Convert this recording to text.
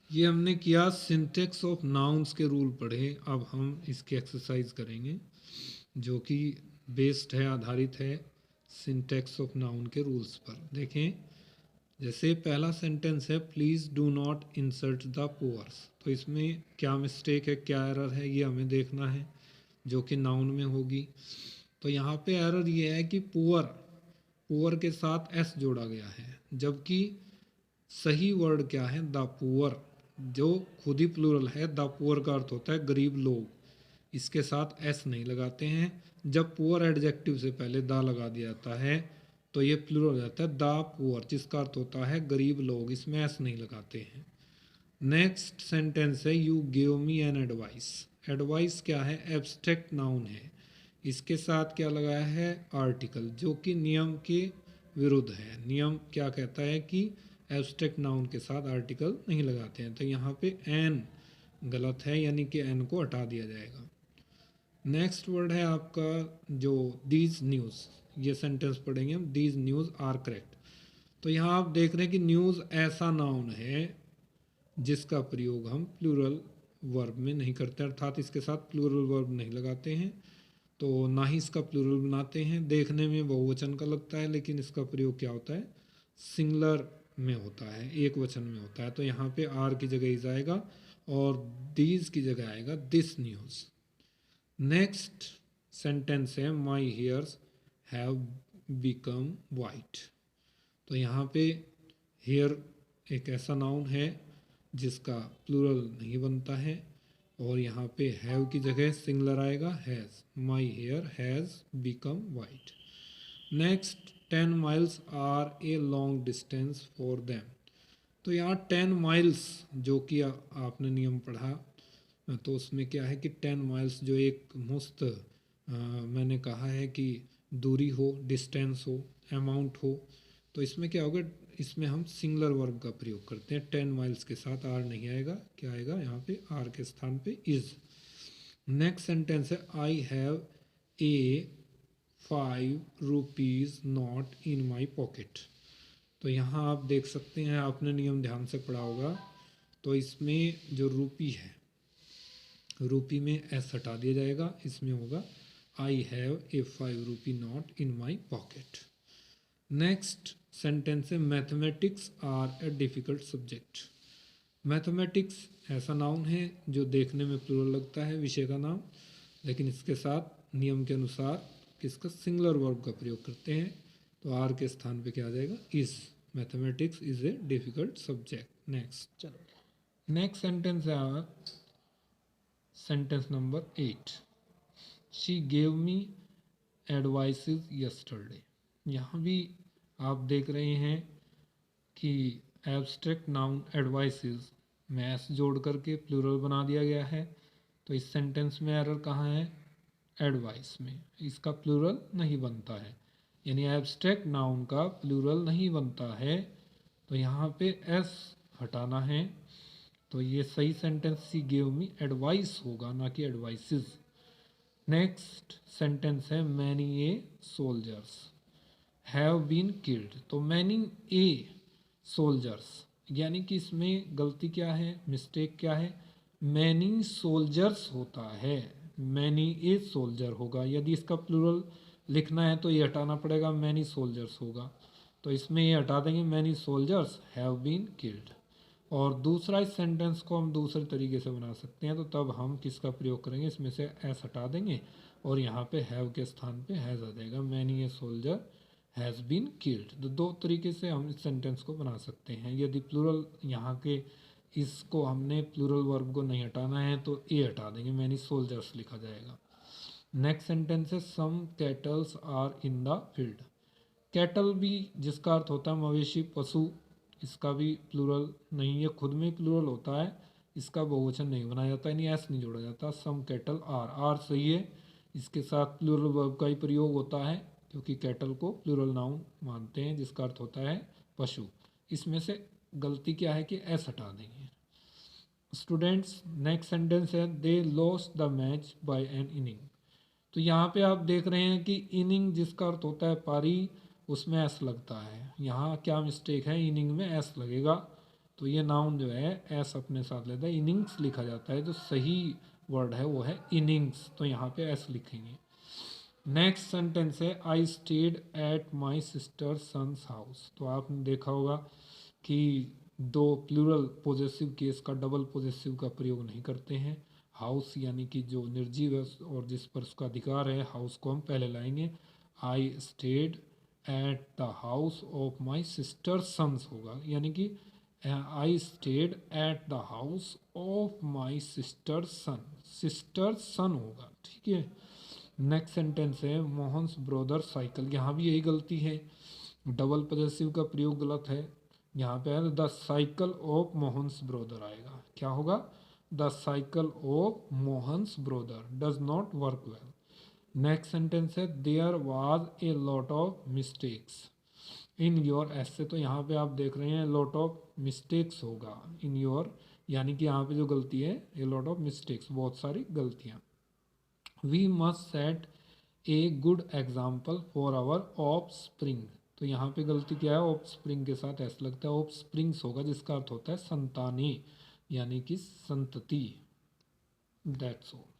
ये हमने किया सिंटेक्स ऑफ नाउन्स के रूल पढ़े। अब हम इसकी एक्सरसाइज करेंगे जो कि बेस्ड है, आधारित है सिंटेक्स ऑफ नाउन के रूल्स पर। देखें, जैसे पहला सेंटेंस है please do not insert the poors. तो इसमें क्या मिस्टेक है, क्या एरर है, ये हमें देखना है, जो कि नाउन में होगी। तो यहाँ पे एरर ये है कि पुअर, पुअर के साथ एस जोड़ा गया है, जबकि सही वर्ड क्या है, द पुअर, जो खुद ही प्लूरल है। द पुअर का अर्थ होता है गरीब लोग, इसके साथ एस नहीं लगाते हैं। जब पुअर एडजेक्टिव से पहले द लगा दिया जाता है तो ये प्लूरल हो जाता है द पुअर, जिसका अर्थ होता है गरीब लोग, इसमें एस नहीं लगाते हैं। नेक्स्ट सेंटेंस है you give me an advice. Advice क्या है, एब्स्ट्रैक्ट नाउन है, इसके साथ क्या लगाया है, आर्टिकल, जो कि नियम के विरुद्ध है। नियम क्या कहता है कि एब्स्ट्रैक्ट नाउन के साथ आर्टिकल नहीं लगाते हैं। तो यहाँ पे एन गलत है, यानी कि एन को हटा दिया जाएगा। नेक्स्ट वर्ड है आपका जो दीज न्यूज़, ये सेंटेंस पढ़ेंगे हम, दीज न्यूज़ आर करेक्ट। तो यहाँ आप देख रहे हैं कि न्यूज़ ऐसा नाउन है जिसका प्रयोग हम प्लूरल वर्ब में नहीं करते, अर्थात इसके साथ प्लूरल वर्ब नहीं लगाते हैं, तो ना ही इसका प्लूरल बनाते हैं। देखने में बहुवचन का लगता है, लेकिन इसका प्रयोग क्या होता है, सिंगुलर में होता है, एक वचन में होता है। तो यहाँ पे आर की जगह इज आएगा और दीज की जगह आएगा दिस न्यूज़। नेक्स्ट सेंटेंस है माई हेयर्स हैव बिकम वाइट। तो यहाँ पे हेयर एक ऐसा नाउन है जिसका प्लूरल नहीं बनता है, और यहाँ पे हैव की जगह सिंगुलर आएगा has. My hair has become white. Next 10 miles are a long distance for them. तो यहाँ 10 माइल्स जो कि आपने नियम पढ़ा, तो उसमें क्या है कि 10 माइल्स जो एक मुस्त मैंने कहा है कि दूरी हो, डिस्टेंस हो, अमाउंट हो, तो इसमें क्या होगा, इसमें हम सिंगुलर वर्ब का प्रयोग करते हैं। 10 माइल्स के साथ आर नहीं आएगा, क्या आएगा यहाँ पे, आर के स्थान पे इज। नेक्स्ट सेंटेंस है आई have a 5 rupees not in my pocket. तो यहाँ आप देख सकते हैं, आपने नियम ध्यान से पढ़ा होगा, तो इसमें जो रूपी है, रूपी में एस हटा दिया जाएगा, इसमें होगा I have a 5 rupee note in my pocket. Next sentence है mathematics are a difficult subject. Mathematics ऐसा नाउन है जो देखने में प्लूरल लगता है, विषय का नाम, लेकिन इसके साथ नियम के अनुसार किसका, सिंगुलर वर्ब का प्रयोग करते हैं। तो आर के स्थान पे क्या आ जाएगा, is. Mathematics is a difficult subject. Next, चलो नेक्स्ट सेंटेंस है sentence number 8, she gave me advices yesterday. यहाँ भी आप देख रहे हैं कि एब्स्ट्रैक्ट नाउन एडवाइसेस में एस जोड़ करके प्लूरल बना दिया गया है। तो इस सेंटेंस में एरर कहाँ है, एडवाइस में, इसका प्लूरल नहीं बनता है, यानी एब्स्ट्रैक्ट नाउन का प्लूरल नहीं बनता है, तो यहाँ पे एस हटाना है। तो ये सही sentence she gave me advice होगा, ना कि एडवाइसेस। नेक्स्ट सेंटेंस है many a soldiers have been killed. तो मैनी ए सोल्जर्स, यानी कि इसमें गलती क्या है, मिस्टेक क्या है, मैनी सोल्जर्स होता है, मैनी ए सोल्जर होगा। यदि इसका प्लूरल लिखना है तो ये हटाना पड़ेगा, मैनी सोल्जर्स होगा। तो इसमें ये हटा देंगे, many soldiers have been killed. और दूसरा इस सेंटेंस को हम दूसरे तरीके से बना सकते हैं, तो तब हम किसका प्रयोग करेंगे, इसमें से एस हटा देंगे और यहाँ पे हैव के स्थान पे हैज़ आ जाएगा, many a soldier has been killed. तो दो तरीके से हम इस सेंटेंस को बना सकते हैं। यदि प्लूरल यहाँ के इसको हमने प्लूरल वर्ब को नहीं हटाना है तो ए हटा देंगे, मैनी सोल्जर्स लिखा जाएगा। नेक्स्ट सेंटेंस है some cattles are in the field. Cattle भी जिसका अर्थ होता है मवेशी, पशु, इसका भी प्लूरल नहीं है, खुद में प्लूरल होता है, इसका बहुवचन नहीं बनाया जाता, यानी एस नहीं जोड़ा जाता। सम कैटल आर, आर सही है, इसके साथ प्लूरल वर्ब का ही प्रयोग होता है, क्योंकि कैटल को प्लूरल नाउन मानते हैं जिसका अर्थ होता है पशु। इसमें से गलती क्या है कि एस हटा देंगे। स्टूडेंट्स नेक्स्ट सेंटेंस है they lost the match by N inning. तो यहाँ पे आप देख रहे हैं कि इनिंग जिसका अर्थ होता है पारी, उसमें एस लगता है। यहाँ क्या मिस्टेक है, इनिंग में एस लगेगा, तो ये नाउन जो है एस अपने साथ लेता है, इनिंग्स लिखा जाता है, जो सही वर्ड है वो है इनिंग्स, तो यहाँ पे एस लिखेंगे। नेक्स्ट सेंटेंस है I stayed at my sister son's house. तो आपने देखा होगा कि दो प्लूरल पॉजेसिव केस का डबल पॉजेसिव का प्रयोग नहीं करते हैं। हाउस यानी कि जो निर्जीव है और जिस पर उसका अधिकार है, हाउस को हम पहले लाएंगे। I stayed at the house of my sister sons होगा, यानी कि I stayed at the house of my sister son होगा, ठीक है। नेक्स्ट सेंटेंस है मोहन्स ब्रदर साइकिल। यहाँ भी यही गलती है, डबल पॉजेसिव का प्रयोग गलत है। यहाँ पे है the cycle of Mohan's brother आएगा, क्या होगा? The cycle of Mohan's brother does not work well. Next sentence है there was a lot of mistakes in your essay. तो यहाँ पे आप देख रहे हैं लॉट ऑफ मिस्टेक्स होगा, इन योर यानी कि यहाँ पे जो गलती है ए लॉट ऑफ मिस्टेक्स, बहुत सारी गलतियाँ। We must set a good example for our offspring. तो यहाँ पे गलती क्या है? ऑफ स्प्रिंग के साथ ऐसा लगता है ऑफ स्प्रिंग्स होगा, जिसका अर्थ होता है संतानें यानी कि संतति। That's all.